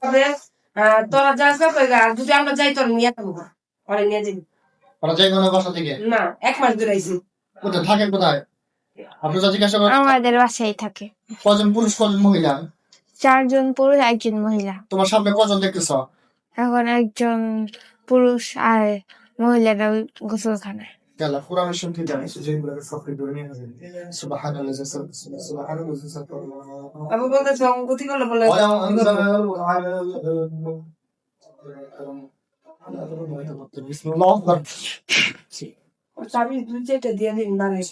তবে তোরা যাস না কই গা, যদি আমরা যাই তোর নিয়ে যাবো ওরে নিয়ে যাবি। ওরা যাই কোনো বাসা থেকে? না, 1 মাস ধরে আইছি। কোথায় থাকেন, কোথায় আপনি জিজ্ঞাসা করেন? আমাদের বাসায় থাকে। কজন পুরুষ কজন মহিলা? 4 জন পুরুষ 1 জন মহিলা। তোমার সামনে কজন দেখতেছ? এখন একজন পুরুষ আর মহিলারা গোসলখানায়। يلا قرآن الشمس يعني سجين ولا الفقر الدنيا سبحان الله سبحان الله আমি বলতেছি অঙ্গতি করলে বলে بسم الله أكبر চাবি 2-4টা দিয়ে দিন বাড়াই।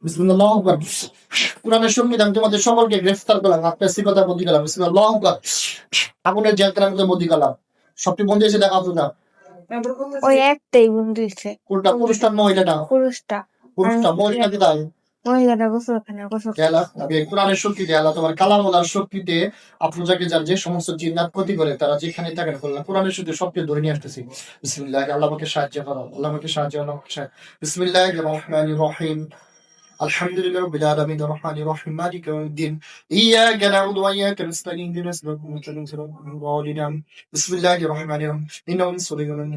বিসমিল্লাহ আকবার। কোরআনের সংবিধান তোমাদের সকলকে গ্রেফতার করলাম, আপনার সিকতা বন্দি করলাম। বিসমিল্লাহ আকবার। আগুনের জেলখানার মধ্যে বন্দি করলাম। সবটি বন্দি হয়েছে, দেখা আপনারা ওই একটাই বন্ধু হয়েছে। কোনটা? পুরুষটা মহিলাটা? পুরুষটা। পুরুষটা। মহিলাটা কি তাই? মহিলাটা গোসলখানায় গোসল। কোরআনের শক্তিতে আল্লাহ তোমার কালামুল্লাহর শক্তিতে আপনাকে যার যে সমস্ত জিন্নাত ক্ষতি করে তারা যেখানে থাকেন করলাম কোরআনের শক্তি সবকে ধরে নিয়ে আসতেছি। বিসমিল্লাহ, আল্লাহ আমাকে সাহায্য করো, আল্লাহ আমাকে সাহায্য করো। বিসমিল্লাহির রহমানির রহিম। আলহামদুলিল্লাহি রাব্বিল আলামিন আর রহমানির রহিম মালিকি ইয়াউমিদ্দিন ইয়াকা না'বুদু ওয়া ইয়াকা নাস্তাঈন ইহদিনাস সিরাতাল মুস্তাকিম বিসমিল্লাহির রহমানির রহিম ইন্নাহু মিন সুলাইমান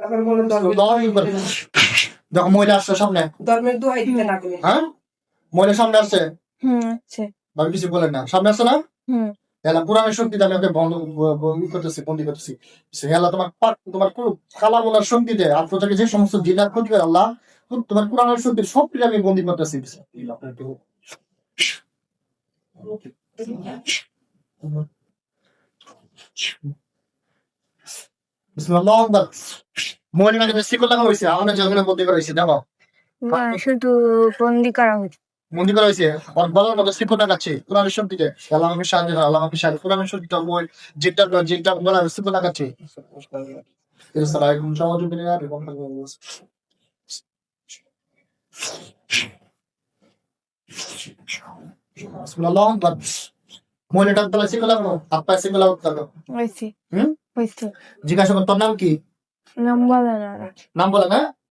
তারপর বলে দেখো মহিলা আসছে সামনে। ধর্মের দোহাই দিতে না করে। হ্যাঁ, মহিলা সামনে আসছে। আছে। ভাবি কিছু বলেন না, সামনে আসছে না? হেলা পুরাণের শক্তিতে আমি ওকে বন্দি করতেছি। হেলা তোমার কালামুল্লাহর শক্তিতে আপনাকে যে সমস্ত জিনাত ক্ষতি করে আল্লাহ তোমার পুরাণের শক্তির সবটি আমি বন্দি করতেছি। বিসমিল্লাহ আকবার। মহিলাকে বেশি কথা হয়েছে, আমাদের জমিনে বন্দি করা হয়েছে। দেখো শুধু বন্দি করা হয়েছে। বন্দি করা হয়েছে ওর বলার মতো শিক্ষা কাছে কোরআনের শক্তিতে। আল্লাহ আমাকে সাহায্য করো, আল্লাহ আমাকে সাহায্য। কোরআনের শক্তিটা যেটা বলার শিক্ষা কাছে মহিলাটার তলা শিখে লাগলো, হাত পায়ে শিখে লাগলো। হয়েছে। হম হয়েছে। জিজ্ঞাসা কর তোর নাম কি? নাম বলে না। নাম বলে না?